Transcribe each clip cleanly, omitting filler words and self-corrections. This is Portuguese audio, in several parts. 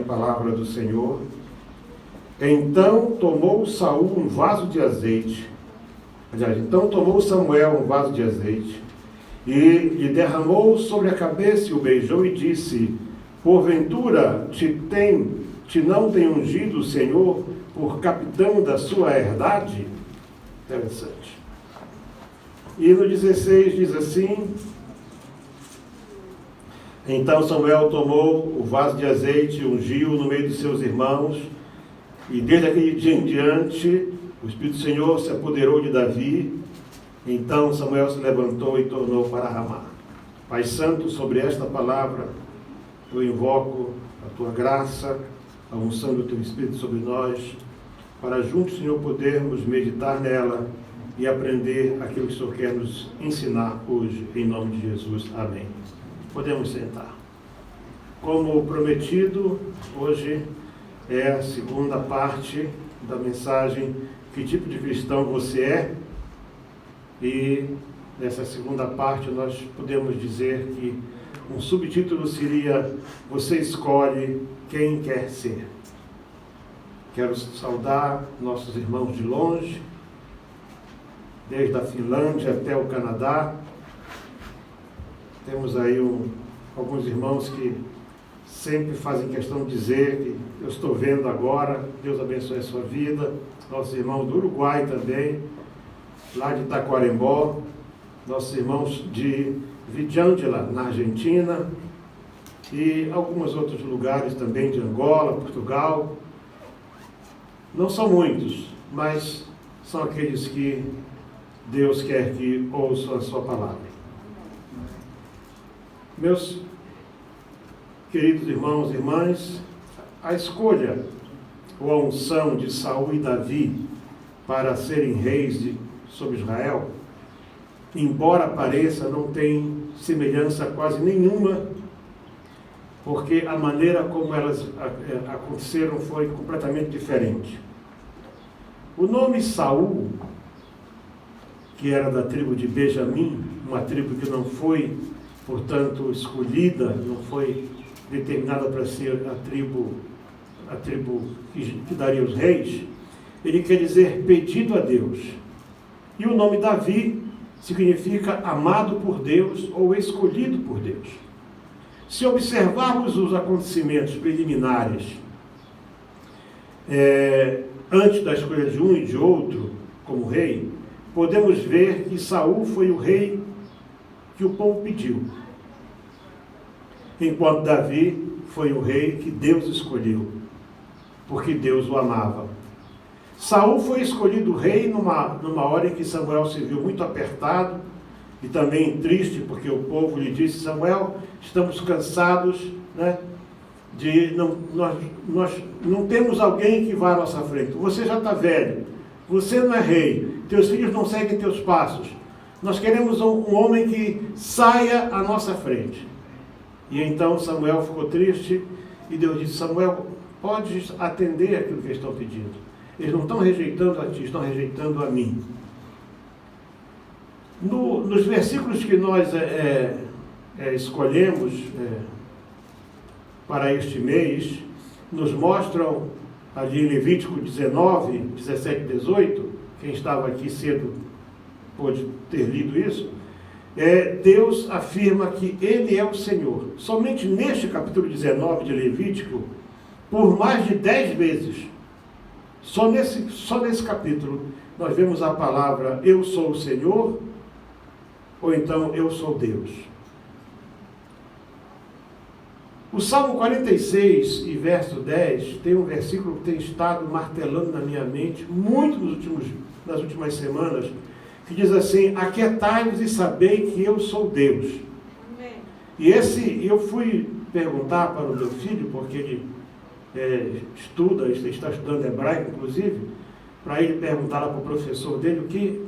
palavra do Senhor. Então tomou Saul um vaso de azeite. Então tomou Samuel um vaso de azeite e lhe derramou sobre a cabeça e o beijou e disse: porventura te não tem ungido o Senhor por capitão da sua herdade? Interessante. E no 16 diz assim: então Samuel tomou o vaso de azeite, ungiu no meio de seus irmãos, e desde aquele dia em diante o Espírito do Senhor se apoderou de Davi. Então Samuel se levantou e tornou para Ramá. Pai Santo, sobre esta palavra eu invoco a tua graça, a unção do teu Espírito sobre nós, para juntos, Senhor, podermos meditar nela e aprender aquilo que o Senhor quer nos ensinar hoje, em nome de Jesus. Amém. Podemos sentar. Como prometido, hoje é a segunda parte da mensagem Que tipo de cristão você é? E nessa segunda parte nós podemos dizer que um subtítulo seria: você escolhe quem quer ser. Quero saudar nossos irmãos de longe, desde a Finlândia até o Canadá. Temos aí alguns irmãos que sempre fazem questão de dizer que eu estou vendo agora. Deus abençoe a sua vida. Nossos irmãos do Uruguai também, lá de Taquarembó, nossos irmãos de Vidiângela, na Argentina, e alguns outros lugares também, de Angola, Portugal. Não são muitos, mas são aqueles que Deus quer que ouçam a sua palavra. Meus queridos irmãos e irmãs, a escolha ou a unção de Saul e Davi para serem reis sobre Israel, embora pareça, não tem semelhança quase nenhuma, porque a maneira como elas aconteceram foi completamente diferente. O nome Saul, que era da tribo de Benjamim, uma tribo que não foi, portanto, escolhida, não foi determinada para ser a tribo que daria os reis, ele quer dizer pedido a Deus. E o nome Davi significa amado por Deus ou escolhido por Deus. Se observarmos os acontecimentos preliminares, antes da escolha de um e de outro como rei, podemos ver que Saul foi o rei que o povo pediu, enquanto Davi foi o rei que Deus escolheu, porque Deus o amava. Saul foi escolhido rei numa hora em que Samuel se viu muito apertado e também triste, porque o povo lhe disse: Samuel, estamos cansados, né, nós não temos alguém que vá à nossa frente. Você já está velho, você não é rei, teus filhos não seguem teus passos. Nós queremos um homem que saia à nossa frente. E então Samuel ficou triste e Deus disse: Samuel, pode atender aquilo que eles estão pedindo. Eles não estão rejeitando a ti, estão rejeitando a mim. Nos versículos que nós escolhemos para este mês, nos mostram ali em Levítico 19, 17 e 18, quem estava aqui cedo pode ter lido isso, Deus afirma que Ele é o Senhor. Somente neste capítulo 19 de Levítico, por mais de 10 vezes, só nesse capítulo, nós vemos a palavra eu sou o Senhor, ou então eu sou Deus. O Salmo 46 e verso 10 tem um versículo que tem estado martelando na minha mente muito nas últimas semanas, que diz assim: aquietai-vos e sabei que eu sou Deus. Amém. E eu fui perguntar para o meu filho, porque ele está estudando hebraico, inclusive, para ele perguntar lá para o professor dele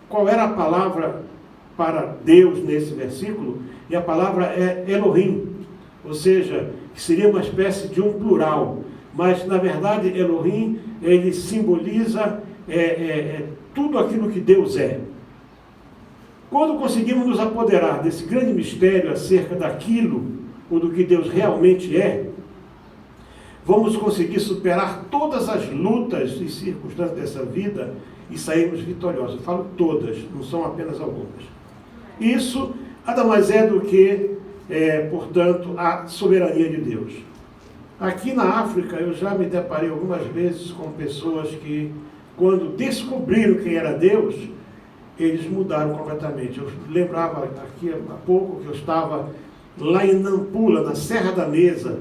qual era a palavra para Deus nesse versículo, e a palavra é Elohim, ou seja, que seria uma espécie de um plural, mas na verdade Elohim, ele simboliza tudo aquilo que Deus é. Quando conseguimos nos apoderar desse grande mistério acerca daquilo, ou do que Deus realmente é, vamos conseguir superar todas as lutas e circunstâncias dessa vida e sairmos vitoriosos. Eu falo todas, não são apenas algumas. Isso nada mais é do que, portanto, a soberania de Deus. Aqui na África, eu já me deparei algumas vezes com pessoas que, quando descobriram quem era Deus, eles mudaram completamente. Eu lembrava aqui há pouco que eu estava lá em Nampula, na Serra da Mesa,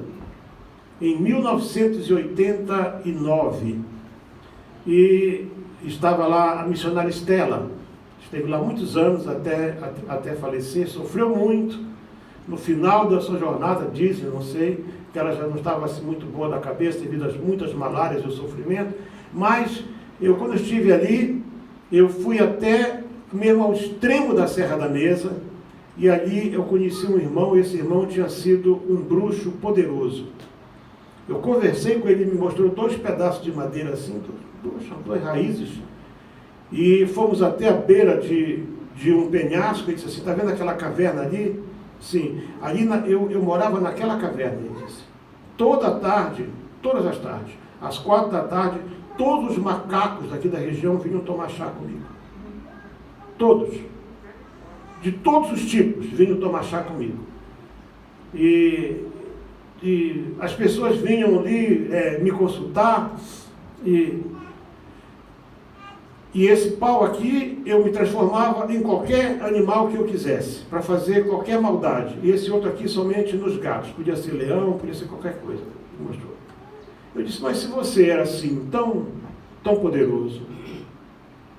em 1989, e estava lá a missionária Estela. Esteve lá muitos anos até falecer, sofreu muito. No final da sua jornada, dizem, não sei, que ela já não estava assim muito boa da cabeça devido a muitas malárias e o sofrimento, mas quando eu estive ali, eu fui até mesmo ao extremo da Serra da Mesa, e ali eu conheci um irmão, e esse irmão tinha sido um bruxo poderoso. Eu conversei com ele, me mostrou 2 pedaços de madeira assim, 2 raízes, e fomos até a beira de um penhasco. Ele disse assim: está vendo aquela caverna ali? Sim, ali eu morava naquela caverna, ele disse. Toda tarde, todas as tardes, às 4 da tarde, todos os macacos daqui da região vinham tomar chá comigo. Todos. De todos os tipos vinham tomar chá comigo. E as pessoas vinham ali me consultar, e esse pau aqui, eu me transformava em qualquer animal que eu quisesse, para fazer qualquer maldade. E esse outro aqui somente nos gatos. Podia ser leão, podia ser qualquer coisa. Ele mostrou. Eu disse: mas se você era assim, tão poderoso,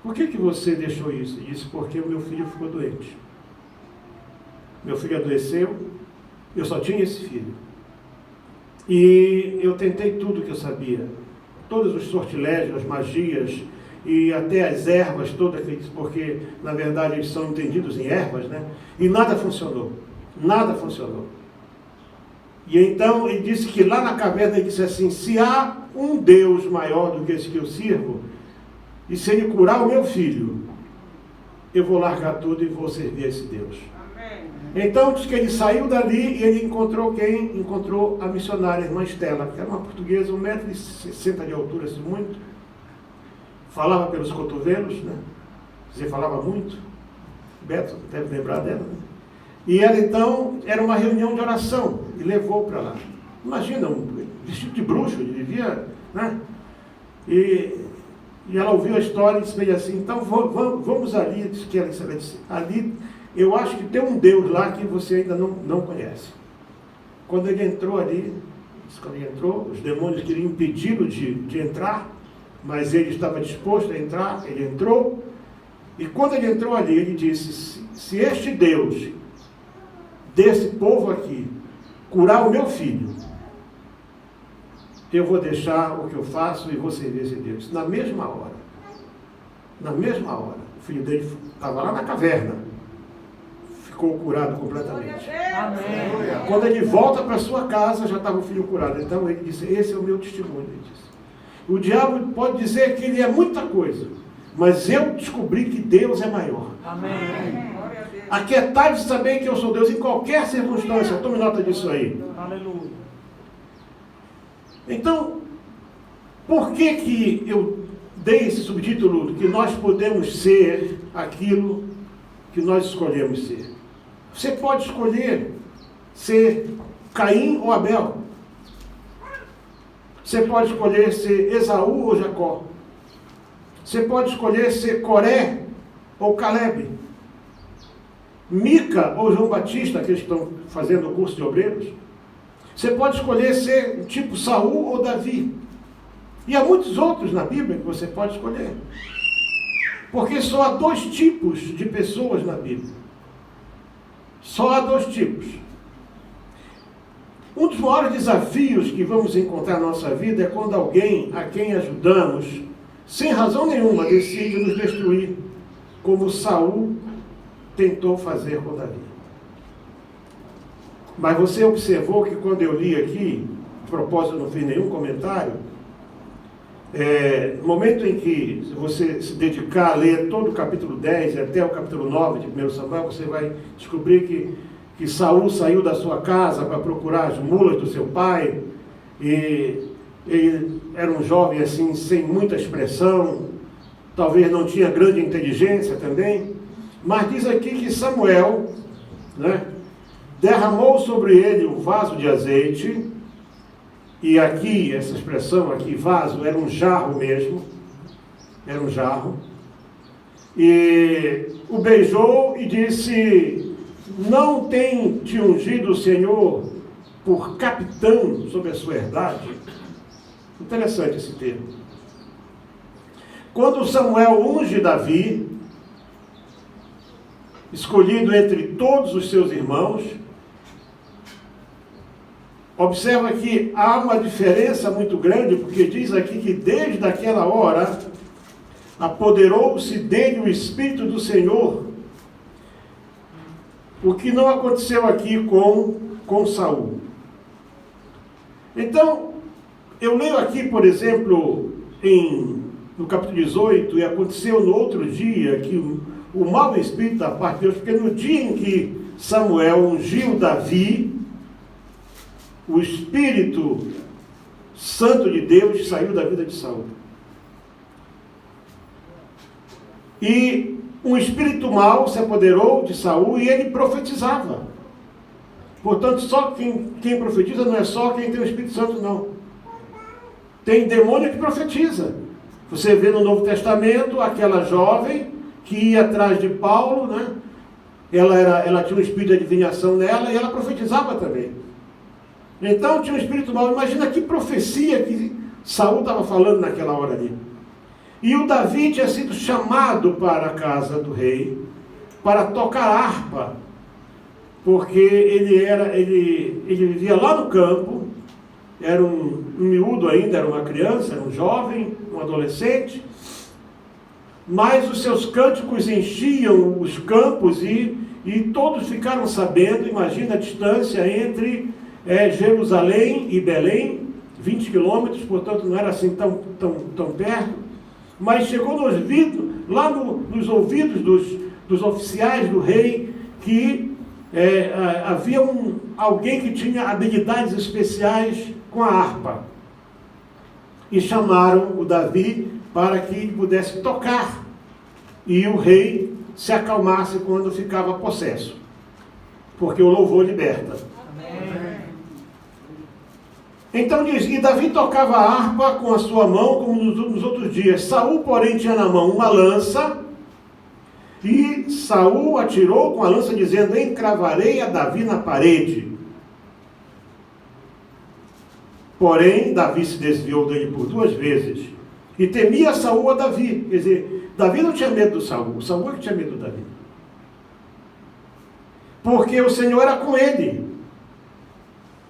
por que você deixou isso? Ele disse: porque o meu filho ficou doente. Meu filho adoeceu, eu só tinha esse filho. E eu tentei tudo que eu sabia. Todos os sortilégios, as magias, e até as ervas todas, porque na verdade eles são entendidos em ervas, né? E nada funcionou. Nada funcionou. E então ele disse que lá na caverna, ele disse assim: se há um Deus maior do que esse que eu sirvo, e se ele curar o meu filho, eu vou largar tudo e vou servir a esse Deus. Amém. Então diz que ele saiu dali e ele encontrou quem? Encontrou a missionária, a irmã Estela, que era uma portuguesa, 1,60 m de altura, assim, muito. Falava pelos cotovelos, né? Você falava muito. Beto deve lembrar dela, né? E ela então, era uma reunião de oração, e levou para lá. Imagina, um vestido de bruxo, ele vivia, né? E ela ouviu a história e disse assim: então vamos ali. Disse que ela disse: ali, eu acho que tem um Deus lá que você ainda não conhece. Quando ele entrou ali, os demônios queriam impedi-lo de entrar, mas ele estava disposto a entrar. Ele entrou, e quando ele entrou ali, ele disse: se este Deus desse povo aqui curar o meu filho, eu vou deixar o que eu faço e vou servir esse Deus. Na mesma hora, o filho dele estava lá na caverna, ficou curado completamente. Amém. Quando ele volta para sua casa, já estava o filho curado. Então ele disse: esse é o meu testemunho. Ele disse: o diabo pode dizer que ele é muita coisa, mas eu descobri que Deus é maior. Amém. Aquietai de saber que eu sou Deus em qualquer circunstância. Tome nota disso aí. Aleluia. Então, por que eu dei esse subtítulo, que nós podemos ser aquilo que nós escolhemos ser? Você pode escolher ser Caim ou Abel. Você pode escolher ser Esaú ou Jacó. Você pode escolher ser Coré ou Calebe. Mica ou João Batista, aqueles que estão fazendo o curso de obreiros. Você pode escolher ser tipo Saul ou Davi. E há muitos outros na Bíblia que você pode escolher. Porque só há 2 tipos de pessoas na Bíblia. Só há 2 tipos. Um dos maiores desafios que vamos encontrar na nossa vida é quando alguém a quem ajudamos, sem razão nenhuma, decide nos destruir, como Saul tentou fazer com Davi. Mas você observou que quando eu li aqui, de propósito não fiz nenhum comentário, no momento em que você se dedicar a ler todo o capítulo 10 e até o capítulo 9 de 1 Samuel, você vai descobrir que Saul saiu da sua casa para procurar as mulas do seu pai, e ele era um jovem assim, sem muita expressão, talvez não tinha grande inteligência também, mas diz aqui que Samuel, né, derramou sobre ele um vaso de azeite, e aqui, essa expressão aqui, vaso, era um jarro mesmo, era um jarro, e o beijou e disse: não tem te ungido o Senhor por capitão sobre a sua herdade? Interessante esse termo. Quando Samuel unge Davi, escolhido entre todos os seus irmãos, observa que há uma diferença muito grande, porque diz aqui que desde aquela hora apoderou-se dele o Espírito do Senhor, o que não aconteceu aqui com Saul. Então, eu leio aqui, por exemplo, no capítulo 18, e aconteceu no outro dia que o mau espírito da parte de Deus, porque no dia em que Samuel ungiu Davi, o Espírito Santo de Deus saiu da vida de Saul. E um espírito mau se apoderou de Saul e ele profetizava. Portanto, só quem profetiza não é só quem tem o Espírito Santo, não. Tem demônio que profetiza. Você vê no Novo Testamento aquela jovem que ia atrás de Paulo, né? Ela tinha um espírito de adivinhação nela e ela profetizava também. Então tinha um espírito mau. Imagina que profecia que Saul estava falando naquela hora ali. E o Davi tinha sido chamado para a casa do rei para tocar harpa, porque ele vivia lá no campo, era um miúdo ainda, era uma criança, era um jovem, um adolescente, mas os seus cânticos enchiam os campos e todos ficaram sabendo. Imagina a distância entre Jerusalém e Belém, 20 quilômetros, portanto não era assim tão perto, mas chegou nos ouvidos dos oficiais do rei que havia alguém que tinha habilidades especiais com a harpa, e chamaram o Davi para que ele pudesse tocar, e o rei se acalmasse quando ficava possesso, porque o louvor liberta. Amém. Então diz, e Davi tocava a harpa com a sua mão, como nos outros dias. Saul, porém, tinha na mão uma lança, e Saul atirou com a lança, dizendo: encravarei a Davi na parede. Porém, Davi se desviou dele por 2 vezes, e temia Saul a Davi. Quer dizer, Davi não tinha medo do Saul, Saul é que tinha medo do Davi, porque o Senhor era com ele,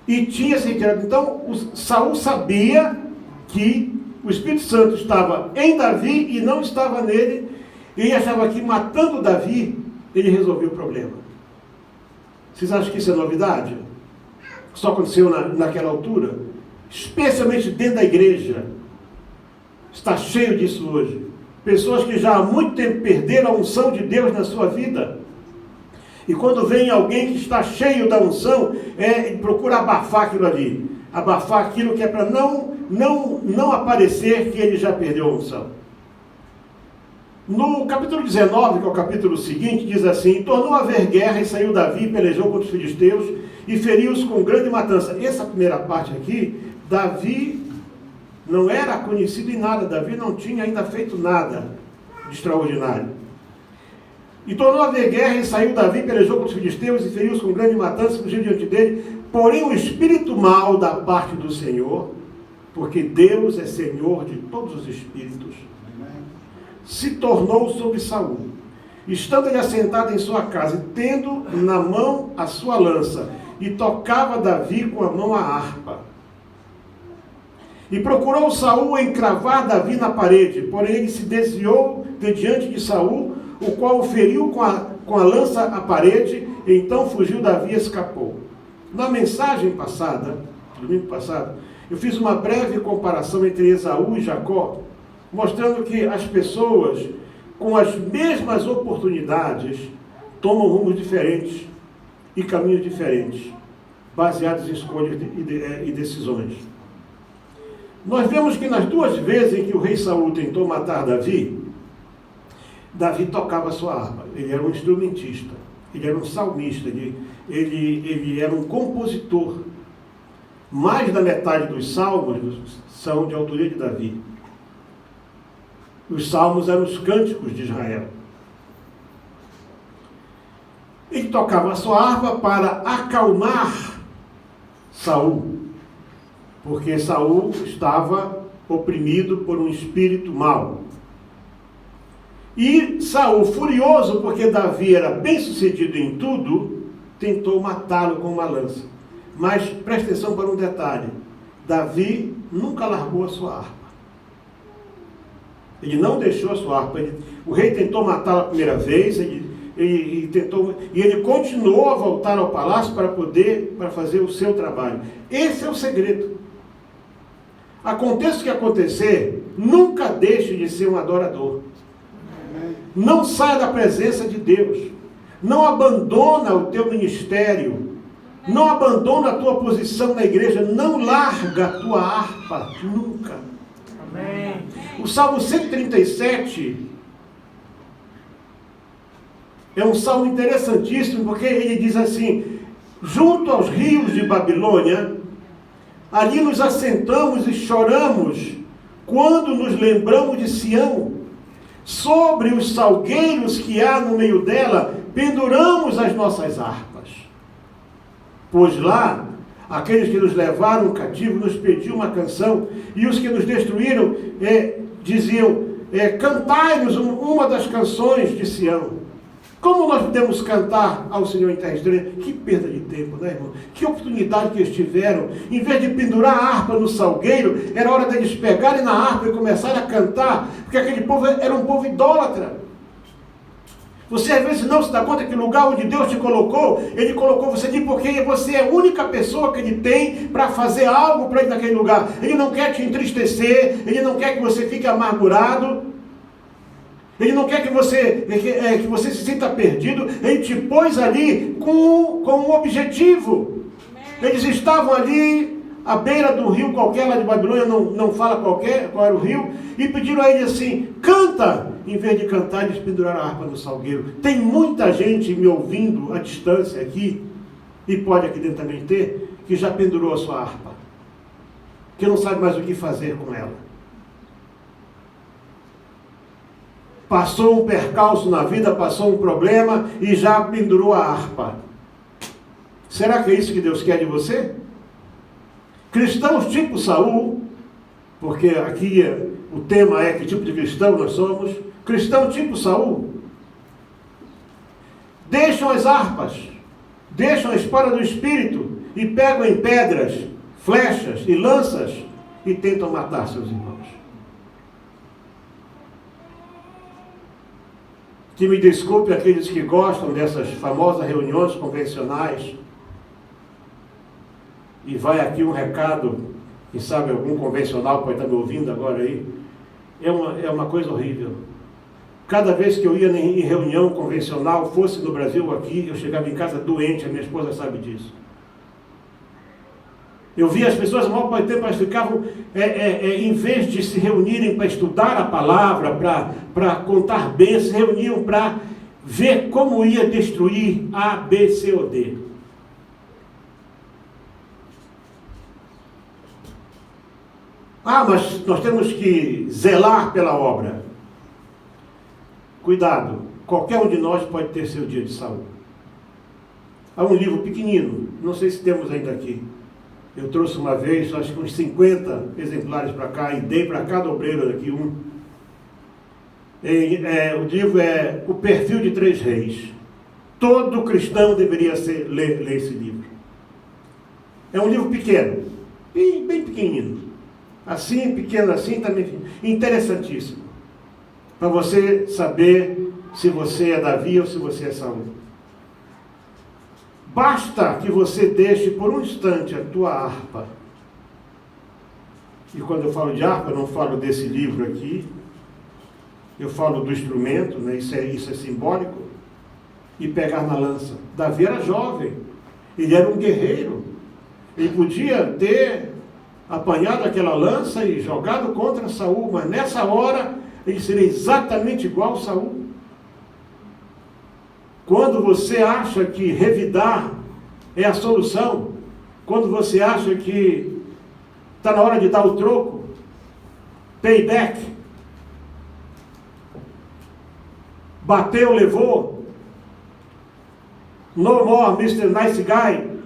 e tinha se retirado. Então, Saul sabia que o Espírito Santo estava em Davi e não estava nele, e ele achava que matando Davi, ele resolveu o problema. Vocês acham que isso é novidade? Só aconteceu naquela altura? Especialmente dentro da igreja. Está cheio disso hoje. Pessoas que já há muito tempo perderam a unção de Deus na sua vida. E quando vem alguém que está cheio da unção, procura abafar aquilo ali. Abafar aquilo que é para não aparecer que ele já perdeu a unção. No capítulo 19, que é o capítulo seguinte, diz assim: tornou a haver guerra e saiu Davi, pelejou contra os filisteus e feriu-os com grande matança. Essa primeira parte aqui, Davi não era conhecido em nada, Davi não tinha ainda feito nada de extraordinário. E tornou a haver guerra e saiu Davi, pelejou contra os filisteus e feriu-os com grande matança, fugiu diante dele. Porém o espírito mau da parte do Senhor, porque Deus é Senhor de todos os espíritos, se tornou sobre Saul, estando ele assentado em sua casa, e tendo na mão a sua lança, e tocava Davi com a mão a harpa. E procurou Saul encravar Davi na parede, porém ele se desviou de diante de Saul, o qual o feriu com a lança à parede, e então fugiu Davi e escapou. Na mensagem passada, domingo passado, eu fiz uma breve comparação entre Esaú e Jacó, mostrando que as pessoas, com as mesmas oportunidades, tomam rumos diferentes e caminhos diferentes, baseados em escolhas e decisões. nós vemos que nas duas vezes em que o rei Saul tentou matar Davi, Davi tocava a sua harpa. Ele era um instrumentista, ele era um salmista, ele era um compositor. Mais da metade dos salmos são de autoria de Davi. Os salmos eram os cânticos de Israel. Ele tocava a sua harpa para acalmar Saul, porque Saul estava oprimido por um espírito mau. E Saul, furioso porque Davi era bem sucedido em tudo, tentou matá-lo com uma lança. Mas preste atenção para um detalhe: Davi nunca largou a sua harpa. Ele não deixou a sua harpa. O rei tentou matá-lo a primeira vez, e ele continuou a voltar ao palácio para fazer o seu trabalho. Esse é o segredo. Aconteça o que acontecer, nunca deixe de ser um adorador. Não saia da presença de Deus. Não abandona o teu ministério. Não abandona a tua posição na igreja. Não larga a tua harpa. Nunca. Amém. O Salmo 137 é um salmo interessantíssimo, porque ele diz assim: junto aos rios de Babilônia, ali nos assentamos e choramos, quando nos lembramos de Sião. Sobre os salgueiros que há no meio dela, penduramos as nossas harpas. Pois lá, aqueles que nos levaram cativo nos pediam uma canção, e os que nos destruíram diziam, cantai-nos uma das canções de Sião. Como nós podemos cantar ao Senhor em terra estranha? Que perda de tempo, né, irmão? Que oportunidade que eles tiveram. Em vez de pendurar a harpa no salgueiro, era hora deles pegarem na harpa e começarem a cantar, porque aquele povo era um povo idólatra. Você às vezes não se dá conta que o lugar onde Deus te colocou, Ele colocou você ali porque você é a única pessoa que Ele tem para fazer algo para Ele naquele lugar. Ele não quer te entristecer, Ele não quer que você fique amargurado. Ele não quer que você se sinta perdido. Ele te pôs ali com um objetivo. Eles estavam ali à beira do rio qualquer lá de Babilônia, não fala qual era o rio, e pediram a ele assim: canta. Em vez de cantar, eles penduraram a harpa no salgueiro. Tem muita gente me ouvindo à distância aqui, e pode aqui dentro também ter, que já pendurou a sua harpa, que não sabe mais o que fazer com ela. Passou um percalço na vida, passou um problema e já pendurou a harpa. Será que é isso que Deus quer de você? Cristãos tipo Saul, porque aqui o tema é que tipo de cristão nós somos. Cristão tipo Saul, deixam as harpas, deixam a espada do Espírito e pegam em pedras, flechas e lanças e tentam matar seus irmãos. Que me desculpe aqueles que gostam dessas famosas reuniões convencionais. E vai aqui um recado, quem sabe algum convencional pode estar me ouvindo agora aí. É uma coisa horrível. Cada vez que eu ia em reunião convencional, fosse no Brasil ou aqui, eu chegava em casa doente, a minha esposa sabe disso. Eu via as pessoas, a maior parte do tempo, elas ficavam, em vez de se reunirem para estudar a palavra, para contar bem, se reuniam para ver como ia destruir A, B, C ou D. Mas nós temos que zelar pela obra. Cuidado, qualquer um de nós pode ter seu dia de saúde. Há um livro pequenino, não sei se temos ainda aqui. Eu trouxe uma vez, acho que uns 50 exemplares para cá, e dei para cada obreiro daqui um. O livro é O Perfil de Três Reis. Todo cristão deveria ler esse livro. É um livro pequeno, bem pequenino. Assim, pequeno assim, também interessantíssimo. Para você saber se você é Davi ou se você é Saul. Basta que você deixe por um instante a tua harpa. E quando eu falo de harpa, eu não falo desse livro aqui. Eu falo do instrumento, né? Isso é simbólico. E pegar na lança. Davi era jovem. Ele era um guerreiro. Ele podia ter apanhado aquela lança e jogado contra Saul, mas nessa hora ele seria exatamente igual a Saul. Quando você acha que revidar é a solução, quando você acha que está na hora de dar o troco, payback, bateu, levou, no more Mr. Nice Guy,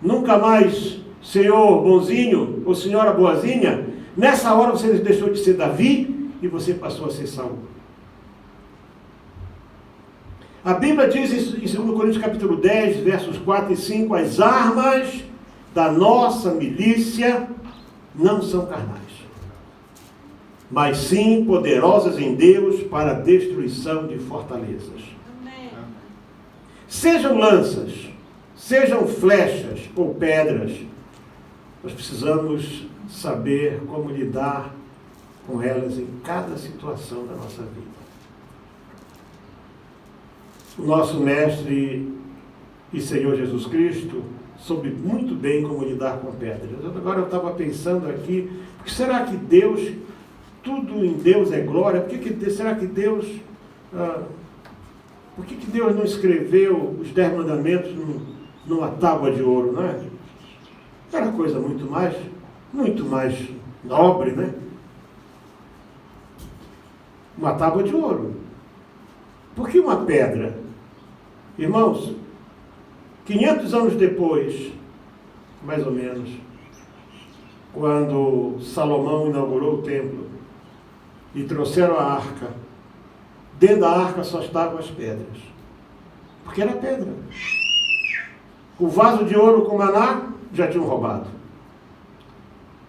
nunca mais senhor bonzinho ou senhora boazinha, nessa hora você deixou de ser Davi e você passou a ser Saul. A Bíblia diz em 2 Coríntios capítulo 10, versos 4 e 5, as armas da nossa milícia não são carnais, mas sim poderosas em Deus para a destruição de fortalezas. Amém. Sejam lanças, sejam flechas ou pedras, nós precisamos saber como lidar com elas em cada situação da nossa vida. O nosso Mestre e Senhor Jesus Cristo soube muito bem como lidar com pedras. Agora eu estava pensando aqui, porque será que Deus, tudo em Deus é glória? Será que Deus, por que Deus não escreveu os 10 mandamentos numa tábua de ouro, não é? Era coisa muito mais nobre, né? Uma tábua de ouro. Por que uma pedra? Irmãos, 500 anos depois, mais ou menos, quando Salomão inaugurou o templo e trouxeram a arca, dentro da arca só estavam as pedras, porque era pedra. O vaso de ouro com maná já tinham roubado,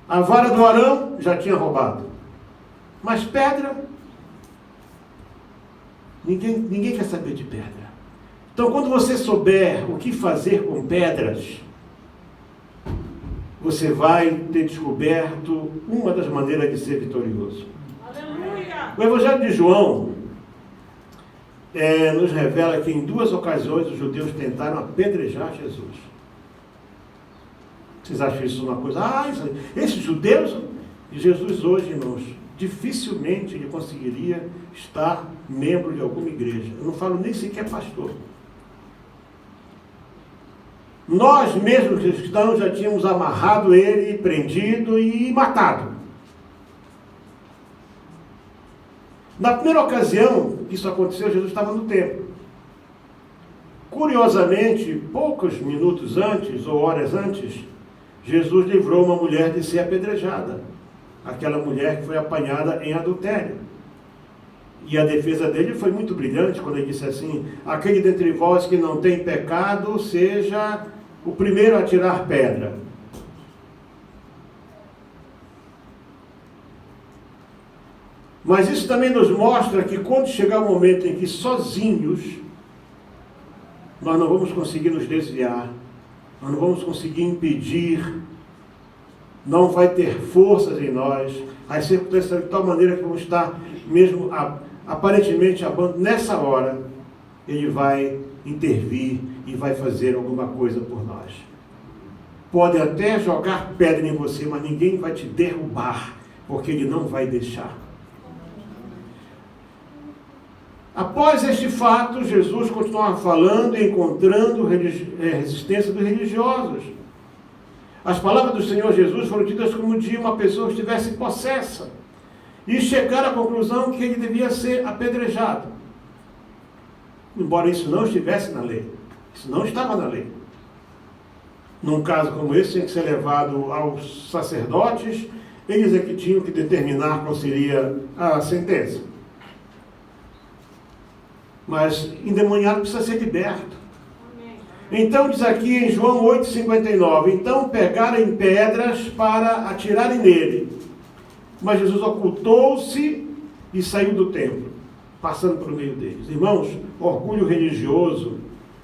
a vara do Arão já tinha roubado, mas pedra, ninguém quer saber de pedra. Então, quando você souber o que fazer com pedras, você vai ter descoberto uma das maneiras de ser vitorioso. Aleluia! O Evangelho de João nos revela que em 2 ocasiões os judeus tentaram apedrejar Jesus. Vocês acham isso uma coisa? Esses judeus... E Jesus hoje, irmãos, dificilmente ele conseguiria estar membro de alguma igreja. Eu não falo nem sequer pastor. Nós mesmos cristãos já tínhamos amarrado ele, prendido e matado. Na primeira ocasião que isso aconteceu, Jesus estava no templo. Curiosamente, poucos minutos antes, ou horas antes, Jesus livrou uma mulher de ser apedrejada. Aquela mulher que foi apanhada em adultério. E a defesa dele foi muito brilhante, quando ele disse assim: aquele dentre vós que não tem pecado, seja o primeiro a tirar pedra. Mas isso também nos mostra que quando chegar o momento em que sozinhos nós não vamos conseguir nos desviar, nós não vamos conseguir impedir, não vai ter forças em nós, as circunstâncias de tal maneira que vamos estar mesmo aparentemente abandonados. Nessa hora, ele vai intervir e vai fazer alguma coisa por nós. Pode até jogar pedra em você, mas ninguém vai te derrubar, porque ele não vai deixar. Após este fato, Jesus continuava falando e encontrando resistência dos religiosos. As palavras do Senhor Jesus foram ditas como de uma pessoa que estivesse possessa, e chegaram à conclusão que ele devia ser apedrejado. Embora isso não estivesse na lei. Isso não estava na lei. Num caso como esse, tinha que ser levado aos sacerdotes, eles é que tinham que determinar qual seria a sentença. Mas endemoniado precisa ser liberto. Então diz aqui em João 8,59, então pegaram em pedras para atirarem nele. Mas Jesus ocultou-se e saiu do templo, passando por meio deles. Irmãos, orgulho religioso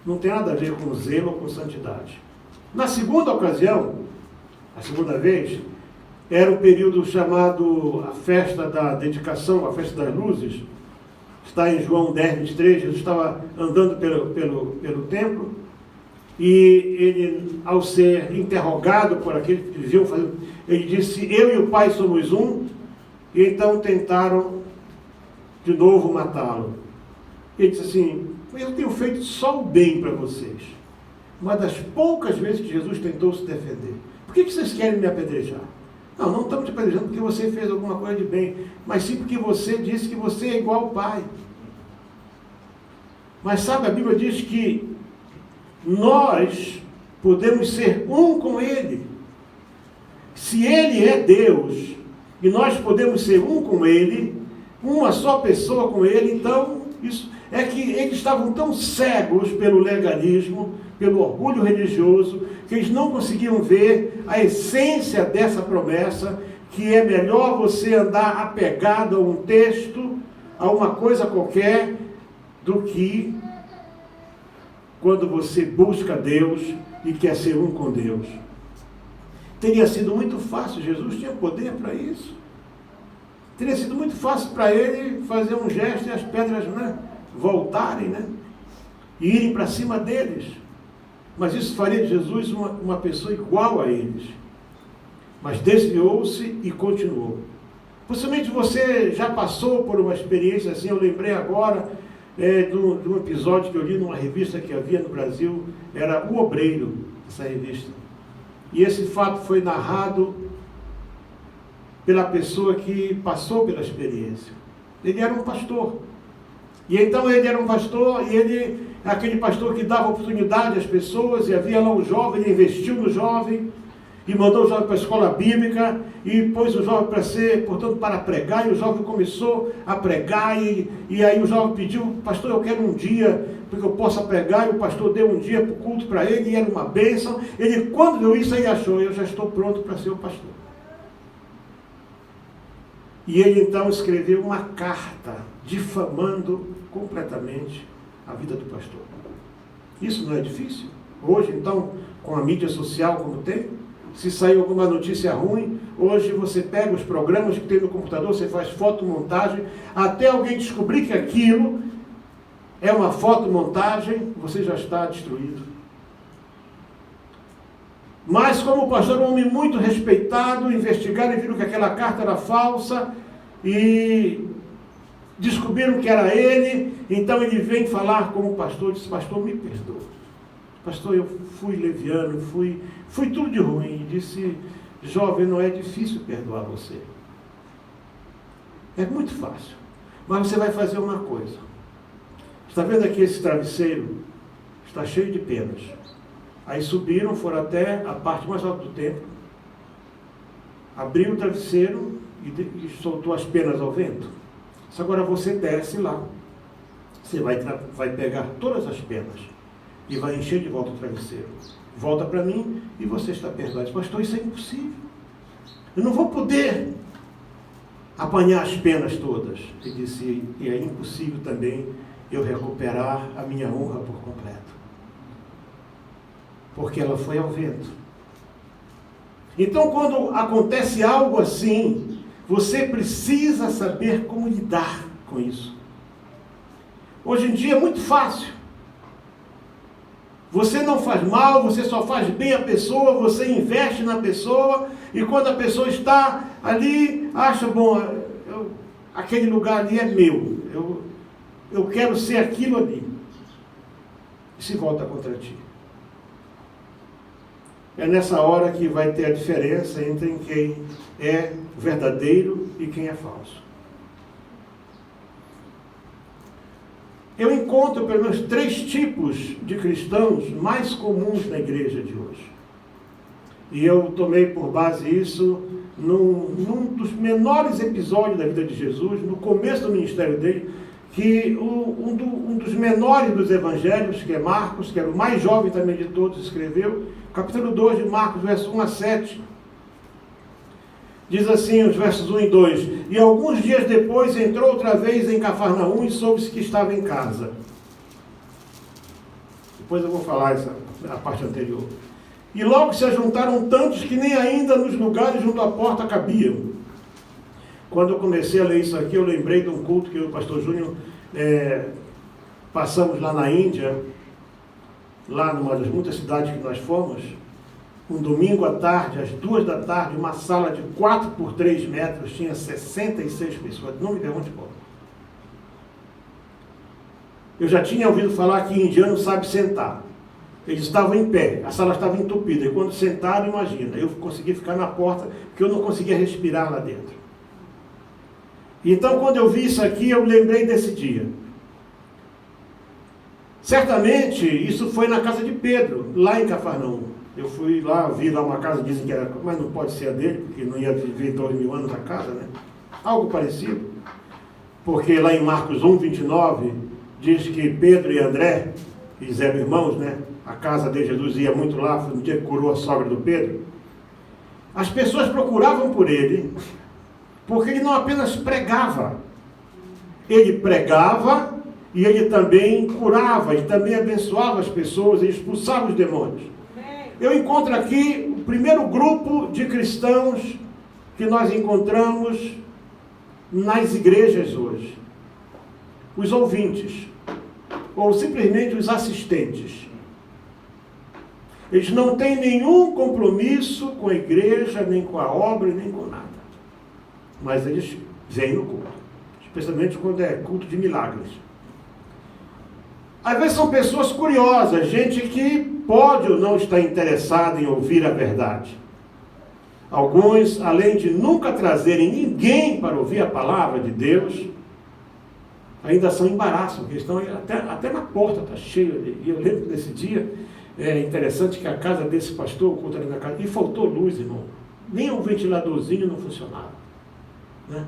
não tem nada a ver com zelo ou com santidade. Na segunda ocasião, a segunda vez, era o período chamado a festa da dedicação, a festa das luzes. Está em João 10:23, Jesus estava andando pelo templo, e ele, ao ser interrogado por aqueles que deviam fazer, ele disse, eu e o Pai somos um, e então tentaram de novo matá-lo. Ele disse assim, eu tenho feito só o bem para vocês. Uma das poucas vezes que Jesus tentou se defender. Por que vocês querem me apedrejar? Não estamos te apedrejando porque você fez alguma coisa de bem, mas sim porque você disse que você é igual ao Pai. Mas sabe, a Bíblia diz que nós podemos ser um com Ele. Se Ele é Deus, e nós podemos ser um com Ele, uma só pessoa com Ele, então, isso é que eles estavam tão cegos pelo legalismo, pelo orgulho religioso, que eles não conseguiam ver a essência dessa promessa, que é melhor você andar apegado a um texto, a uma coisa qualquer, do que quando você busca Deus e quer ser um com Deus. Teria sido muito fácil, Jesus tinha poder para isso. Teria sido muito fácil para ele fazer um gesto e as pedras, voltarem, e irem para cima deles. Mas isso faria de Jesus uma pessoa igual a eles. Mas desviou-se e continuou. Possivelmente você já passou por uma experiência assim. Eu lembrei agora de um episódio que eu li numa revista que havia no Brasil. Era O Obreiro, essa revista. E esse fato foi narrado pela pessoa que passou pela experiência. Ele era um pastor. E então ele era um pastor, e ele, aquele pastor que dava oportunidade às pessoas, e havia lá um jovem, ele investiu no jovem, e mandou o jovem para a escola bíblica, e pôs o jovem para ser, portanto, para pregar, e o jovem começou a pregar, e aí o jovem pediu, pastor, eu quero um dia, porque eu possa pregar, e o pastor deu um dia para o culto para ele, e era uma bênção. Ele, quando viu isso, ele achou, eu já estou pronto para ser o pastor. E ele então escreveu uma carta difamando completamente a vida do pastor. Isso não é difícil? Hoje, então, com a mídia social como tem, se sair alguma notícia ruim, hoje você pega os programas que tem no computador, você faz fotomontagem, até alguém descobrir que aquilo é uma fotomontagem, você já está destruído. Mas como o pastor é um homem muito respeitado, investigaram e viram que aquela carta era falsa e descobriram que era ele, então ele vem falar com o pastor, disse, pastor, me perdoa. Pastor, eu fui leviano, fui tudo de ruim. E disse, jovem, não é difícil perdoar você. É muito fácil. Mas você vai fazer uma coisa. Está vendo aqui esse travesseiro? Está cheio de penas. Aí subiram, foram até a parte mais alta do templo, abriu o travesseiro e soltou as penas ao vento. Agora você desce lá, você vai pegar todas as penas e vai encher de volta o travesseiro. Volta para mim e você está perdoado. Pastor, isso é impossível. Eu não vou poder apanhar as penas todas. Ele disse, e é impossível também eu recuperar a minha honra por completo. Porque ela foi ao vento. Então, quando acontece algo assim, você precisa saber como lidar com isso. Hoje em dia é muito fácil. Você não faz mal, você só faz bem a pessoa, você investe na pessoa, e quando a pessoa está ali, acha, bom, aquele lugar ali é meu, eu quero ser aquilo ali. E se volta contra ti. É nessa hora que vai ter a diferença entre quem é verdadeiro e quem é falso. Eu encontro pelo menos 3 tipos de cristãos mais comuns na igreja de hoje. E eu tomei por base isso num dos menores episódios da vida de Jesus, no começo do ministério dele, que um dos menores dos evangelhos, que é Marcos, que era o mais jovem também de todos, escreveu, capítulo 2 de Marcos, verso 1 a 7. Diz assim, os versos 1 e 2. E alguns dias depois entrou outra vez em Cafarnaum e soube-se que estava em casa. Depois eu vou falar a parte anterior. E logo se ajuntaram tantos que nem ainda nos lugares junto à porta cabiam. Quando eu comecei a ler isso aqui, eu lembrei de um culto que eu e o pastor Júnior passamos lá na Índia, lá numa das muitas cidades que nós fomos, Um domingo à tarde, às 2 da tarde, uma sala de 4 por 3 metros, tinha 66 pessoas. Não me pergunte como. Eu já tinha ouvido falar que indiano sabe sentar. Eles estavam em pé, a sala estava entupida. E quando sentaram, imagina, eu consegui ficar na porta, porque eu não conseguia respirar lá dentro. Então, quando eu vi isso aqui, eu lembrei desse dia. Certamente, isso foi na casa de Pedro, lá em Cafarnaum. Eu fui lá, vi lá uma casa, dizem que era, mas não pode ser a dele, porque não ia viver 2.000 anos a casa, né? Algo parecido. Porque lá em Marcos 1, 29, diz que Pedro e André, eles eram irmãos, né? A casa de Jesus ia muito lá, foi no dia que curou a sogra do Pedro. As pessoas procuravam por ele, porque ele não apenas pregava. Ele pregava e ele também curava, ele também abençoava as pessoas e expulsava os demônios. Eu encontro aqui o primeiro grupo de cristãos que nós encontramos nas igrejas hoje. Os ouvintes, ou simplesmente os assistentes. Eles não têm nenhum compromisso com a igreja, nem com a obra, nem com nada. Mas eles vêm no culto, especialmente quando é culto de milagres. Às vezes são pessoas curiosas, gente que pode ou não estar interessada em ouvir a verdade. Alguns, além de nunca trazerem ninguém para ouvir a palavra de Deus, ainda são embaraços, porque estão até na porta, está cheio. E eu lembro desse dia, é interessante que a casa desse pastor, o culto ali na casa, e faltou luz, irmão. Nem um ventiladorzinho não funcionava. Né?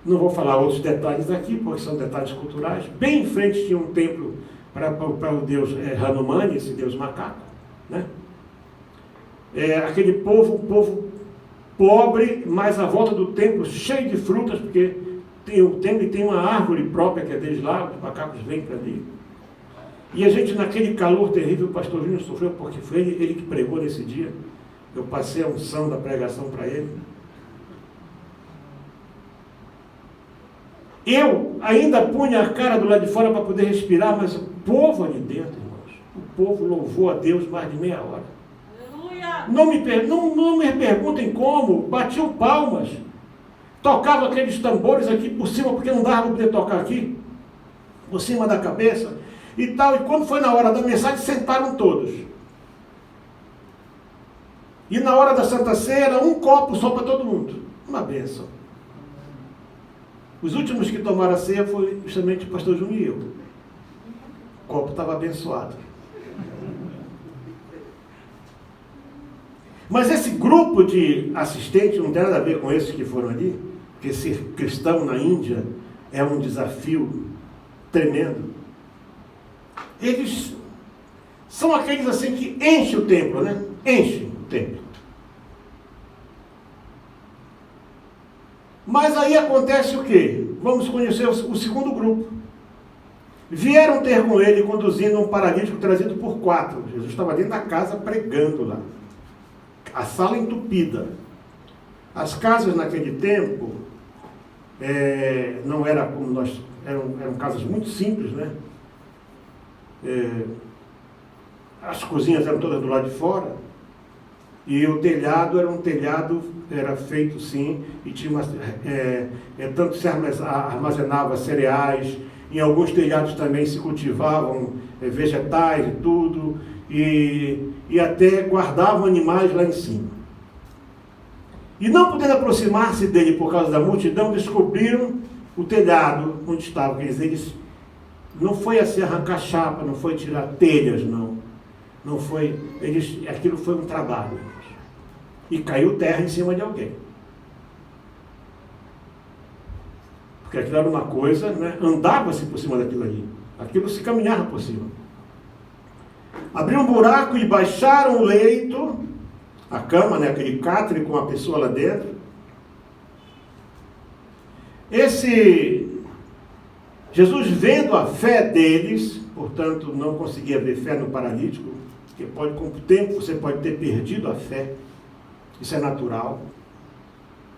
Não vou falar outros detalhes aqui, porque são detalhes culturais. Bem em frente tinha um templo para o deus Hanuman, esse deus macaco. Né? Aquele povo, um povo pobre, mas à volta do templo cheio de frutas, porque tem um templo e tem uma árvore própria que é desde lá, os macacos vêm para ali. E a gente, naquele calor terrível, o pastor Júnior sofreu, porque foi ele que pregou nesse dia. Eu passei a unção da pregação para ele. Eu ainda punha a cara do lado de fora para poder respirar, mas o povo ali dentro, irmãos, o povo louvou a Deus mais de meia hora. Aleluia! Não me perguntem como, batiam palmas, tocavam aqueles tambores aqui por cima, porque não dava para poder tocar aqui, por cima da cabeça, e tal. E quando foi na hora da mensagem, sentaram todos. E na hora da Santa Ceia, era um copo só para todo mundo. Uma bênção. Os últimos que tomaram a ceia foi justamente o pastor Júnior e eu. O copo estava abençoado. Mas esse grupo de assistentes não tem nada a ver com esses que foram ali, porque ser cristão na Índia é um desafio tremendo. Eles são aqueles assim que enchem o templo, né? Enchem o templo. Mas aí acontece o quê? Vamos conhecer o segundo grupo. Vieram ter com ele, conduzindo um paralítico trazido por 4. Jesus estava dentro da casa pregando lá. A sala entupida. As casas naquele tempo não era como nós... Eram casas muito simples, né? As cozinhas eram todas do lado de fora. E o telhado era feito sim, e tinha tanto se armazenava cereais, em alguns telhados também se cultivavam vegetais e tudo, e até guardavam animais lá em cima. E não podendo aproximar-se dele por causa da multidão, descobriram o telhado onde estavam. Quer dizer, eles, não foi assim arrancar chapa, não foi tirar telhas, não. Não foi, aquilo foi um trabalho. E caiu terra em cima de alguém. Porque aquilo era uma coisa, né? Andava-se por cima daquilo ali. Aquilo se caminhava por cima. Abriram um buraco e baixaram o leito, a cama, né? Aquele catre com a pessoa lá dentro. Jesus, vendo a fé deles, portanto, não conseguia ver fé no paralítico, porque com o tempo você pode ter perdido a fé. Isso é natural.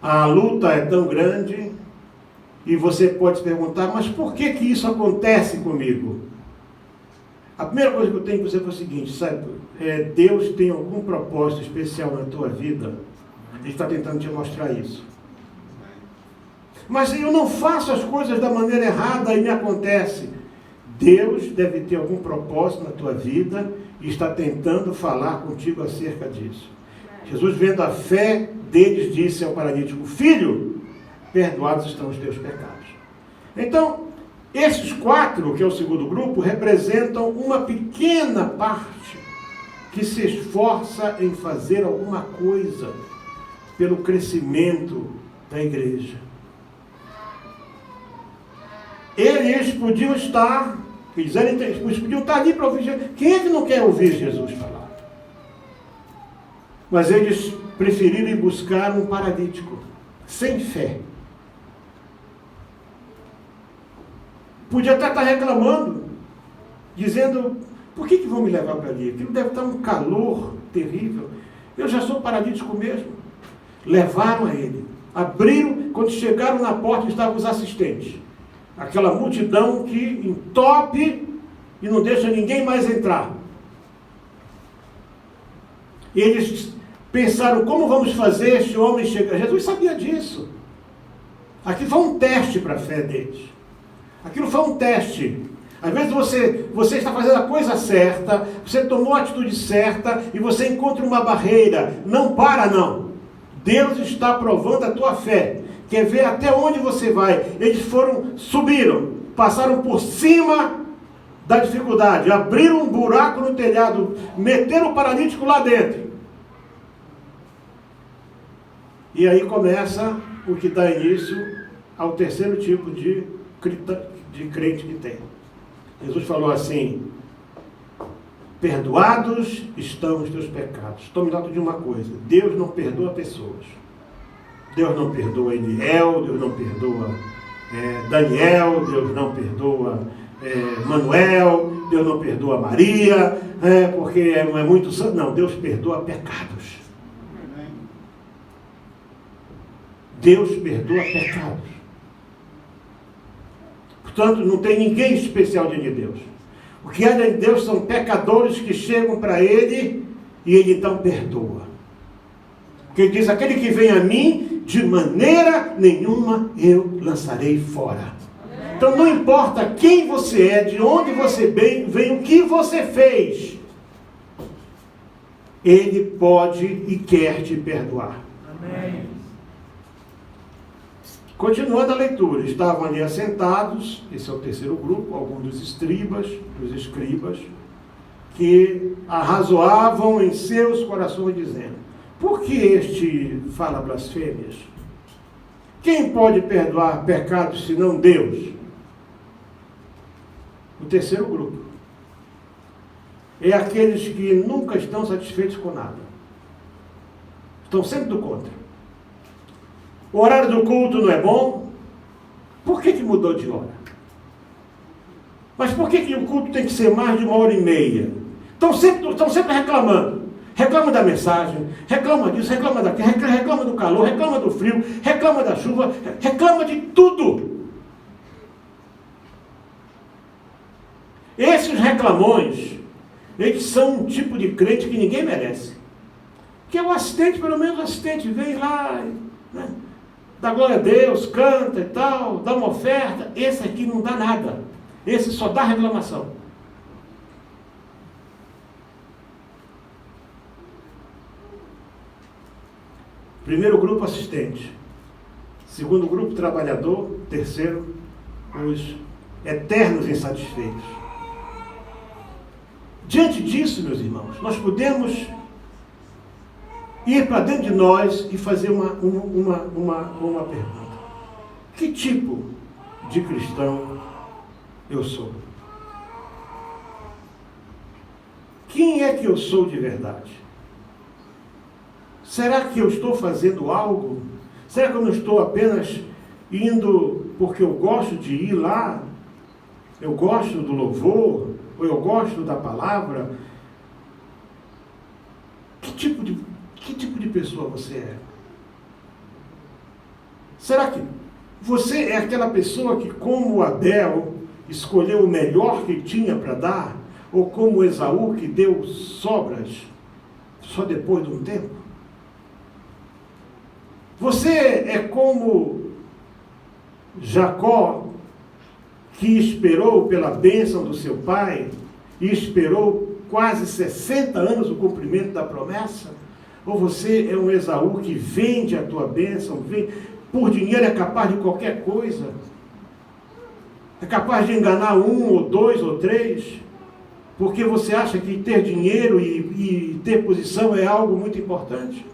A luta é tão grande e você pode se perguntar, mas por que isso acontece comigo? A primeira coisa que eu tenho que dizer é o seguinte, sabe? Deus tem algum propósito especial na tua vida. Ele está tentando te mostrar isso. Mas eu não faço as coisas da maneira errada e me acontece. Deus deve ter algum propósito na tua vida e está tentando falar contigo acerca disso. Jesus, vendo a fé deles, disse ao paralítico: filho, perdoados estão os teus pecados. Então, esses 4, que é o segundo grupo, representam uma pequena parte que se esforça em fazer alguma coisa pelo crescimento da igreja. Eles podiam estar, eles podiam estar ali para ouvir Jesus. Quem é que não quer ouvir Jesus falar? Mas eles preferiram ir buscar um paralítico, sem fé. Podia até estar reclamando, dizendo: por que vão me levar para ali? Aquilo deve estar um calor terrível. Eu já sou paralítico mesmo. Levaram a ele. Abriram, quando chegaram na porta estavam os assistentes. Aquela multidão que entope e não deixa ninguém mais entrar. E eles pensaram: como vamos fazer este homem chegar? Jesus sabia disso. Aqui foi um teste para a fé deles. Aquilo foi um teste. Às vezes você está fazendo a coisa certa, você tomou a atitude certa e você encontra uma barreira. Não para, não. Deus está provando a tua fé. Quer ver até onde você vai. Eles subiram, passaram por cima da dificuldade, abriram um buraco no telhado, meteram o paralítico lá dentro. E aí começa o que dá início ao terceiro tipo de crente que tem. Jesus falou assim: perdoados estão os teus pecados. Tome nota de uma coisa: Deus não perdoa pessoas. Deus não perdoa Eliel, Deus não perdoa Daniel, Deus não perdoa Manuel, Deus não perdoa Maria, porque não é muito santo. Não, Deus perdoa pecados. Deus perdoa pecados. Portanto, não tem ninguém especial diante de Deus. O que é de Deus são pecadores que chegam para Ele e Ele então perdoa. Porque Ele diz: aquele que vem a mim, de maneira nenhuma eu lançarei fora. Então não importa quem você é, de onde você vem, o que você fez, Ele pode e quer te perdoar. Amém. Continuando a leitura, estavam ali assentados, esse é o terceiro grupo, alguns dos escribas, que arrazoavam em seus corações, dizendo: por que este fala blasfêmias? Quem pode perdoar pecados senão Deus? O terceiro grupo é aqueles que nunca estão satisfeitos com nada. Estão sempre do contra. O horário do culto não é bom? Por que mudou de hora? Mas por que o culto tem que ser mais de 1h30? Estão sempre reclamando. Reclama da mensagem, reclama disso, reclama daquilo, reclama do calor, reclama do frio, reclama da chuva, reclama de tudo. Esses reclamões, eles são um tipo de crente que ninguém merece. Que é o assistente, pelo menos o assistente vem lá, né, dá glória a Deus, canta e tal, dá uma oferta. Esse aqui não dá nada. Esse só dá reclamação. Primeiro grupo, assistente. Segundo grupo, trabalhador. Terceiro, os eternos insatisfeitos. Diante disso, meus irmãos, nós podemos ir para dentro de nós e fazer uma pergunta: que tipo de cristão eu sou? Quem é que eu sou de verdade? Será que eu estou fazendo algo? Será que eu não estou apenas indo porque eu gosto de ir lá? Eu gosto do louvor? Ou eu gosto da palavra? Que tipo de pessoa você é? Será que você é aquela pessoa que, como Abel, escolheu o melhor que tinha para dar? ou como Esaú, que deu sobras só depois de um tempo? Você é como Jacó, que esperou pela bênção do seu pai e esperou quase 60 anos o cumprimento da promessa? Ou você é um Esaú que vende a tua bênção, por dinheiro é capaz de qualquer coisa? É capaz de enganar um, ou dois, ou três, porque você acha que ter dinheiro e ter posição é algo muito importante?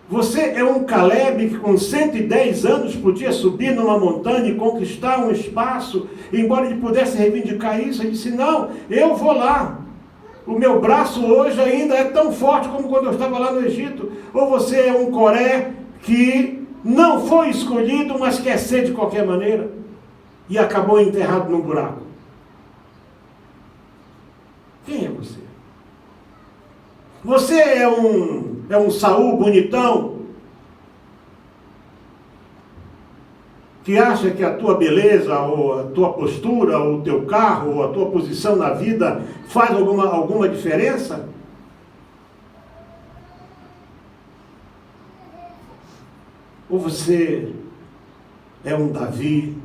Você é um Caleb que com 110 anos podia subir numa montanha e conquistar um espaço, embora ele pudesse reivindicar isso. Ele disse, não, eu vou lá. O meu braço hoje ainda é tão forte como quando eu estava lá no Egito. Ou você é um Coré que não foi escolhido, mas quer ser de qualquer maneira, e acabou enterrado num buraco. Quem é você? Você é um Saul bonitão, que acha que a tua beleza, ou a tua postura, ou o teu carro, ou a tua posição na vida faz alguma diferença? Ou você é um Davi,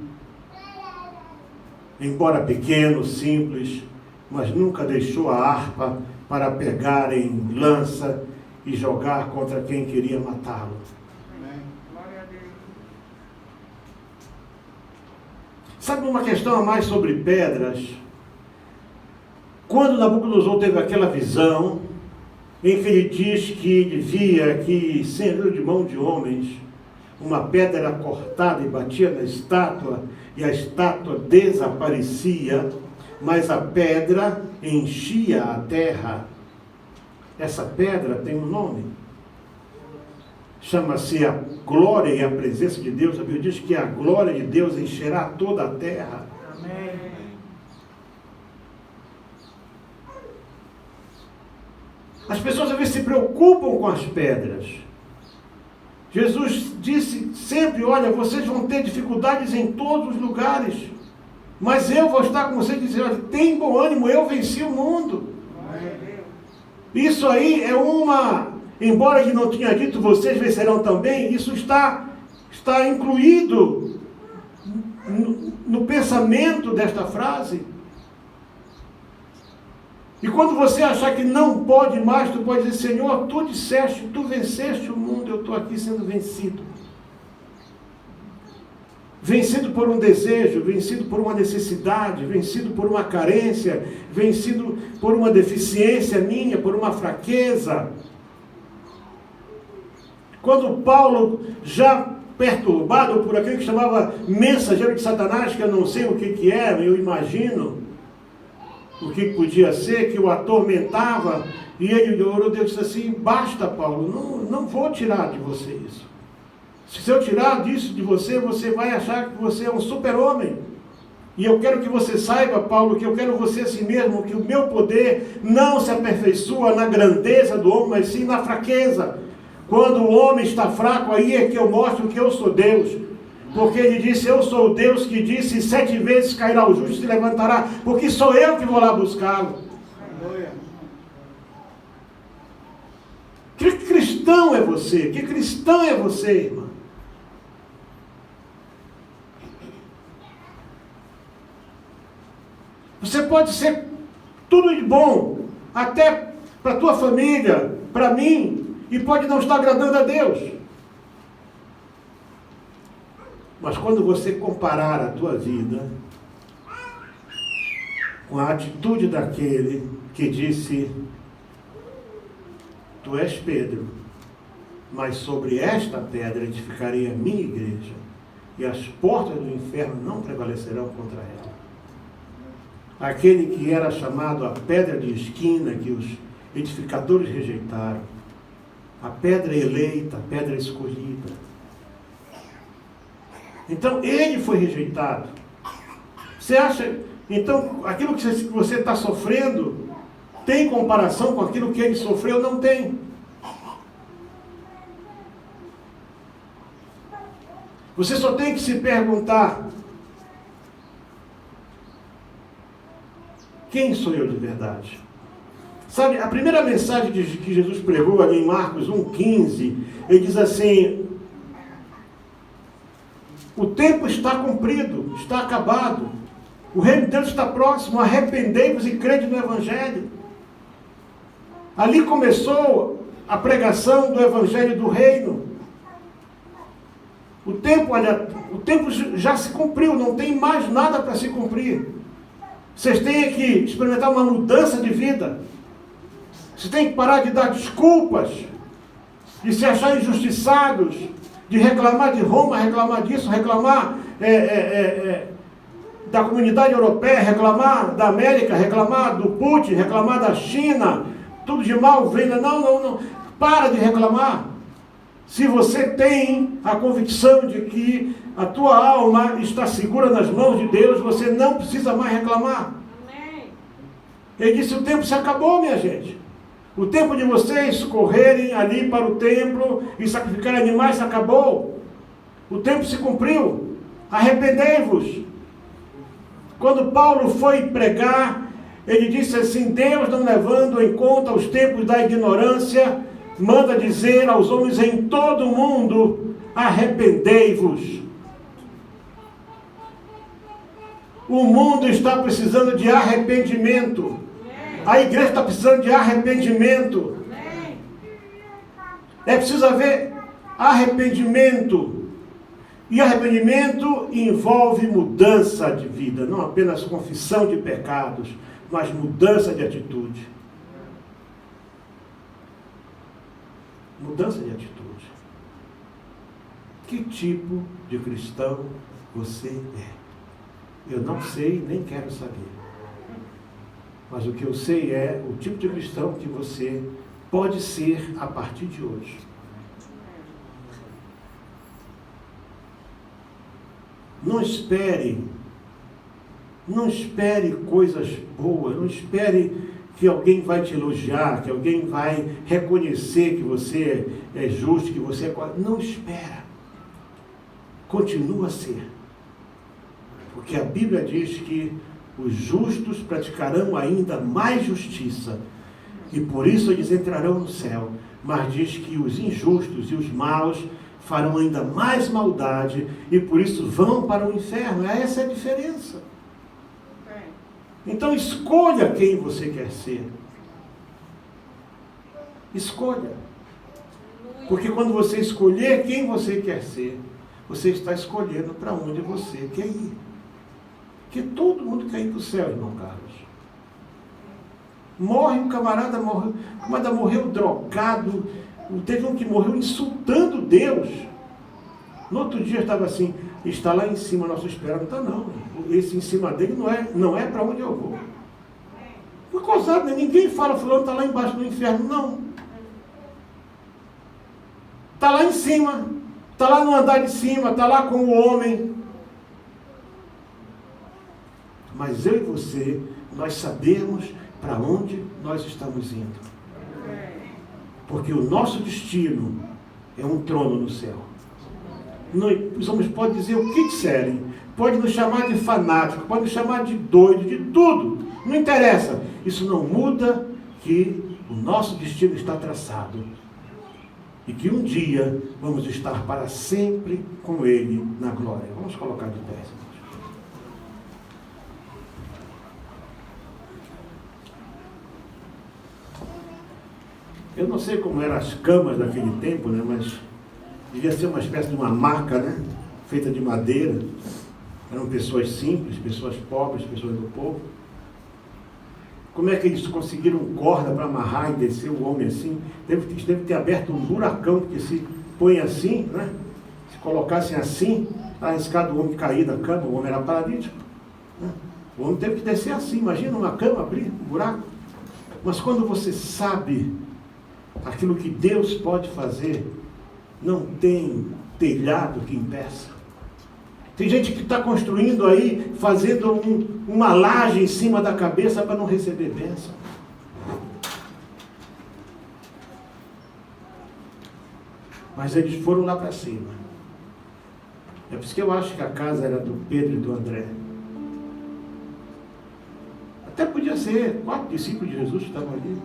embora pequeno, simples, mas nunca deixou a harpa para pegar em lança e jogar contra quem queria matá-lo? Sabe uma questão a mais sobre pedras? Quando Nabucodonosor teve aquela visão, em que ele diz que ele via que, sendo de mão de homens, uma pedra era cortada e batia na estátua, e a estátua desaparecia, mas a pedra enchia a terra. Essa pedra tem um nome. Chama-se a glória e a presença de Deus. A Bíblia diz que a glória de Deus encherá toda a terra. Amém. As pessoas às vezes se preocupam com as pedras. Jesus disse sempre, olha, vocês vão ter dificuldades em todos os lugares, mas eu vou estar com vocês e dizer, olha, tem bom ânimo, eu venci o mundo. Isso aí é embora ele não tenha dito, vocês vencerão também, isso está incluído no pensamento desta frase. E quando você achar que não pode mais, tu pode dizer, Senhor, tu disseste, tu venceste o mundo, eu estou aqui sendo vencido. Vencido por um desejo, vencido por uma necessidade, vencido por uma carência, vencido por uma deficiência minha, por uma fraqueza. Quando Paulo, já perturbado por aquele que chamava mensageiro de Satanás, que eu não sei o que era, eu imagino o que podia ser, que o atormentava, e ele orou, Deus disse assim, basta, Paulo, não vou tirar de você isso. Se eu tirar disso de você, você vai achar que você é um super-homem. E eu quero que você saiba, Paulo, que eu quero você assim mesmo, que o meu poder não se aperfeiçoa na grandeza do homem, mas sim na fraqueza. Quando o homem está fraco, aí é que eu mostro que eu sou Deus. Porque ele disse, eu sou o Deus que disse, 7 vezes cairá o justo e se levantará, porque sou eu que vou lá buscá-lo. Que cristão é você? Que cristão é você, irmã? Você pode ser tudo de bom, até para a tua família, para mim, e pode não estar agradando a Deus. Mas quando você comparar a tua vida com a atitude daquele que disse, tu és Pedro, mas sobre esta pedra edificarei a minha igreja, e as portas do inferno não prevalecerão contra ela. Aquele que era chamado a pedra de esquina, que os edificadores rejeitaram, a pedra eleita, a pedra escolhida. Então, ele foi rejeitado. Você acha, então, aquilo que você está sofrendo, tem comparação com aquilo que ele sofreu? Não tem. Você só tem que se perguntar, Quem sou eu de verdade? Sabe, a primeira mensagem que Jesus pregou ali em Marcos 1,15, ele diz assim: o tempo está cumprido, está acabado, o reino de Deus está próximo, arrependei-vos e crede no Evangelho. Ali começou a pregação do Evangelho do Reino. O tempo já se cumpriu, não tem mais nada para se cumprir. Vocês têm que experimentar uma mudança de vida. Vocês têm que parar de dar desculpas, de se achar injustiçados, de reclamar de Roma, reclamar disso, reclamar da comunidade europeia, reclamar da América, reclamar do Putin, reclamar da China, tudo de mal vem. Não. Para de reclamar. Se você tem a convicção de que a tua alma está segura nas mãos de Deus, você não precisa mais reclamar. Amém. Ele disse: o tempo se acabou, minha gente. O tempo de vocês correrem ali para o templo e sacrificarem animais se acabou. O tempo se cumpriu. Arrependei-vos. Quando Paulo foi pregar, ele disse assim: Deus, não levando em conta os tempos da ignorância, manda dizer aos homens em todo o mundo: arrependei-vos. O mundo está precisando de arrependimento. A igreja está precisando de arrependimento. É preciso haver arrependimento. E arrependimento envolve mudança de vida, não apenas confissão de pecados, mas mudança de atitude. Mudança de atitude. Que tipo de cristão você é? Eu não sei, nem quero saber. Mas o que eu sei é o tipo de cristão que você pode ser a partir de hoje. Não espere coisas boas, não espere que alguém vai te elogiar, que alguém vai reconhecer que você é justo, que você é... Não espera. Continua a ser. Porque a Bíblia diz que os justos praticarão ainda mais justiça, e por isso eles entrarão no céu. Mas diz que os injustos e os maus farão ainda mais maldade, e por isso vão para o inferno. Essa é a diferença. Então escolha quem você quer ser. Escolha. Porque quando você escolher quem você quer ser, você está escolhendo para onde você quer ir. Porque todo mundo quer ir para o céu, irmão Carlos. Morre um camarada, morreu drogado. Teve um que morreu insultando Deus. No outro dia estava assim: está lá em cima, nosso esperando. Não está não. Esse em cima dele não é para onde eu vou. Por causa, ninguém fala, fulano está lá embaixo do inferno. Não. Está lá em cima. Está lá no andar de cima. Está lá com o homem. Mas eu e você, nós sabemos para onde nós estamos indo. Porque o nosso destino é um trono no céu. Os homens podem dizer o que disserem, podem nos chamar de fanático, podem nos chamar de doido, de tudo. Não interessa. Isso não muda que o nosso destino está traçado. E que um dia vamos estar para sempre com Ele na glória. Vamos colocar de pé. Eu não sei como eram as camas daquele tempo, né? Mas devia ser uma espécie de uma maca, né? Feita de madeira. Eram pessoas simples, pessoas pobres, pessoas do povo. Como é que eles conseguiram corda para amarrar e descer o homem assim? Deve ter aberto um buracão, porque se põe assim, né? Se colocassem assim, está arriscado o homem cair da cama, o homem era paralítico. Né? O homem teve que descer assim, imagina uma cama abrir um buraco. Mas quando você sabe aquilo que Deus pode fazer, não tem telhado que impeça. Tem gente que está construindo aí, fazendo uma laje em cima da cabeça para não receber bênção. Mas eles foram lá para cima. É por isso que eu acho que a casa era do Pedro e do André. Até podia ser ser 4 discípulos de Jesus que estavam ali.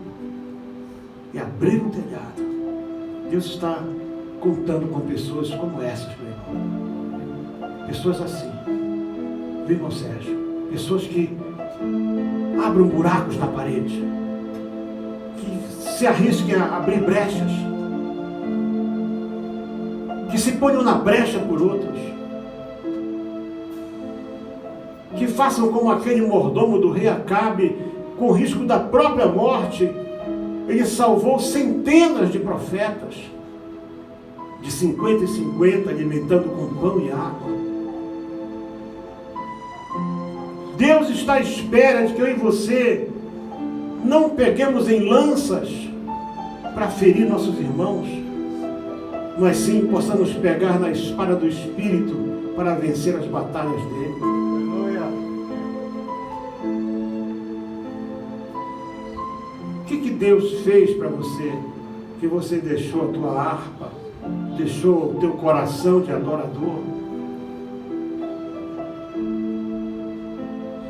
E abriram o telhado. Deus está contando com pessoas como essas, meu irmão. Pessoas assim. Viu, irmão Sérgio? Pessoas que abram buracos na parede. Que se arrisquem a abrir brechas. Que se ponham na brecha por outros. Que façam como aquele mordomo do rei Acabe, com risco da própria morte. Ele salvou centenas de profetas, de 50 em 50, alimentando com pão e água. Deus está à espera de que eu e você não peguemos em lanças para ferir nossos irmãos, mas sim possamos pegar na espada do Espírito para vencer as batalhas dele. O que Deus fez para você? Que você deixou a tua harpa, deixou o teu coração de adorador?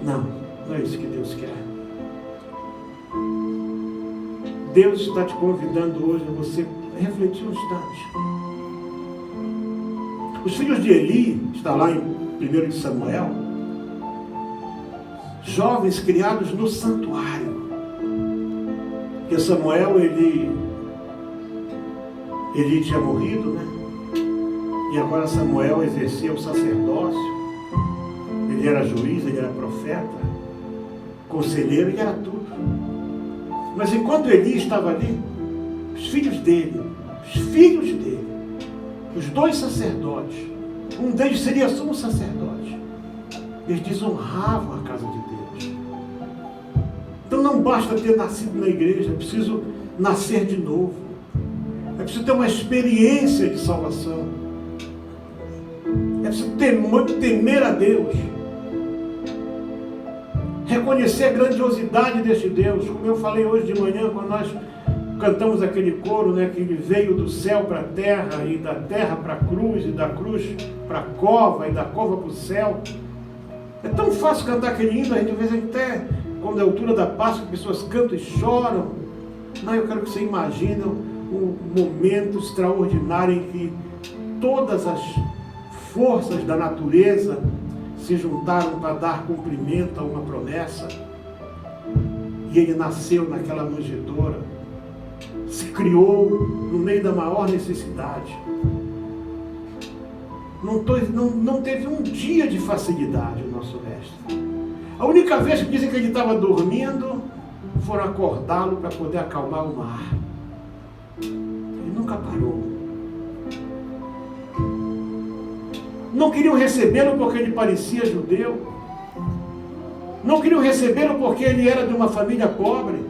Não, não é isso que Deus quer. Deus está te convidando hoje a você refletir um instante. Os filhos de Eli, está lá em 1 Samuel, jovens criados no santuário. Porque Samuel, ele tinha morrido, né? E agora Samuel exercia o sacerdócio. Ele era juiz, ele era profeta, conselheiro, ele era tudo. Mas enquanto Eli estava ali, os filhos dele, os 2 sacerdotes, um deles seria sumo sacerdote, eles desonravam a casa de Deus. Então não basta ter nascido na igreja, é preciso nascer de novo. É preciso ter uma experiência de salvação. É preciso temer a Deus. Reconhecer a grandiosidade deste Deus. Como eu falei hoje de manhã, quando nós cantamos aquele coro, né, que ele veio do céu para a terra, e da terra para a cruz, e da cruz para a cova, e da cova para o céu. É tão fácil cantar aquele hino, a gente às vezes até, quando é a altura da Páscoa, as pessoas cantam e choram. Não, eu quero que você imagine um momento extraordinário em que todas as forças da natureza se juntaram para dar cumprimento a uma promessa. E ele nasceu naquela manjedoura, se criou no meio da maior necessidade. Não teve um dia de facilidade o nosso mestre. A única vez que dizem que ele estava dormindo, foram acordá-lo para poder acalmar o mar. Ele nunca parou. Não queriam recebê-lo porque ele parecia judeu. Não queriam recebê-lo porque ele era de uma família pobre.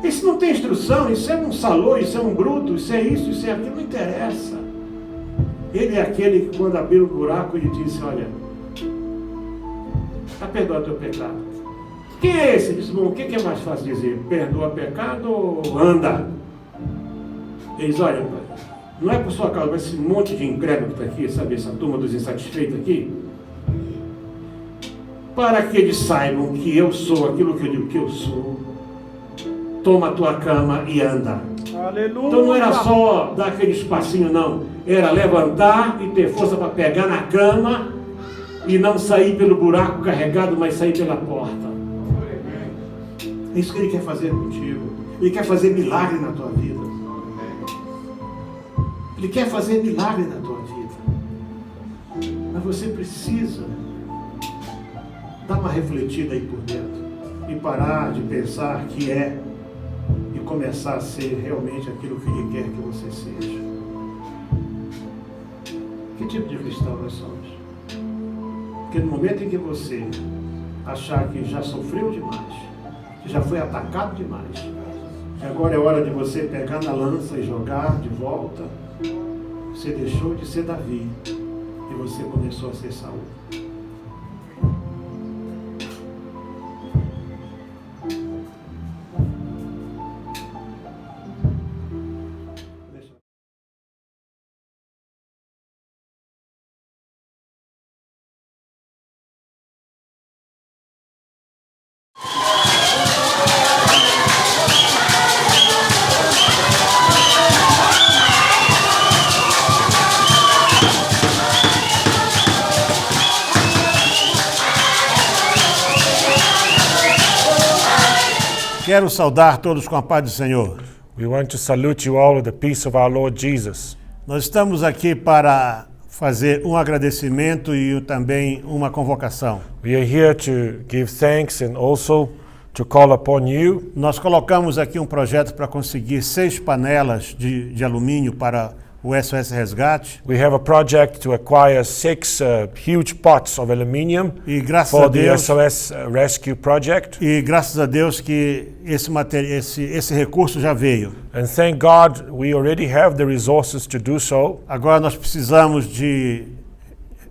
Isso não tem instrução, isso é um salô, isso é um bruto, isso é aquilo, não interessa. Ele é aquele que quando abriu o buraco, ele disse, olha, está perdoado o teu pecado. Quem é esse? Ele disse, bom, o que é mais fácil dizer? Perdoa pecado ou anda? Ele diz, olha, não é por sua causa, mas esse monte de incrédulo que está aqui, sabe, essa turma dos insatisfeitos aqui, para que eles saibam que eu sou aquilo que eu digo que eu sou, toma a tua cama e anda. Aleluia. Então não era só dar aquele espacinho, não. Era levantar e ter força para pegar na cama e não sair pelo buraco carregado, mas sair pela porta. É isso que ele quer fazer contigo. Ele quer fazer milagre na tua vida. Ele quer fazer milagre na tua vida. Mas você precisa dar uma refletida aí por dentro e parar de pensar que é e começar a ser realmente aquilo que Ele quer que você seja. Que tipo de cristão nós somos? Porque no momento em que você achar que já sofreu demais, que já foi atacado demais, que agora é hora de você pegar na lança e jogar de volta, você deixou de ser Davi e você começou a ser Saul. Quero saudar todos com a paz do Senhor. We want to salute you all with the peace of our Lord Jesus. Nós estamos aqui para fazer um agradecimento e também uma convocação. We are here to give thanks and also to call upon you. Nós colocamos aqui um projeto para conseguir 6 panelas de alumínio para o SOS Resgate. We have a project to acquire 6 huge pots of aluminium E graças for a the Deus, SOS Rescue Project. e graças a Deus que esse recurso já veio. And thank God we already have the resources to do so. Agora nós precisamos de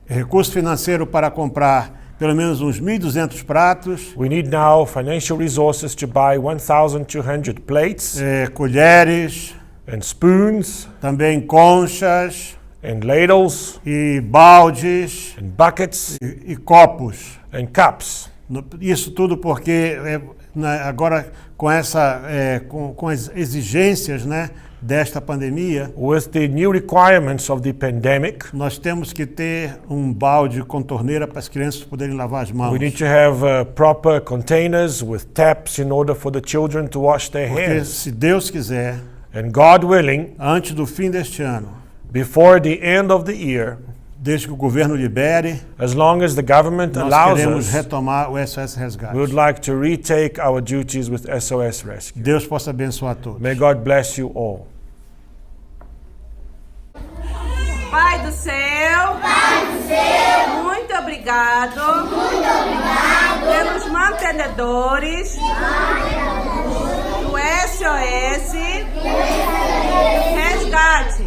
recurso financeiro para comprar pelo menos uns 1.200 pratos, We need now financial resources to buy 1,200 plates colheres, and spoons também conchas and ladles e baldes and buckets e copos. and cups. Isso tudo porque agora com com as exigências, né, desta pandemia, With the new requirements of the pandemic, nós temos que ter um balde com torneira para as crianças poderem lavar as mãos. we need to have proper containers with taps in order for the children to wash their Porque hands. se Deus quiser, And God willing, antes do fim deste ano, before the end of the year, desde que o governo libere, as long as the government nós allows queremos us, retomar o SOS Resgate. we would like to retake our duties with SOS Rescue. Deus possa abençoar todos. May God bless you all. Pai do céu, muito obrigado, pelos mantenedores do SOS Resgate.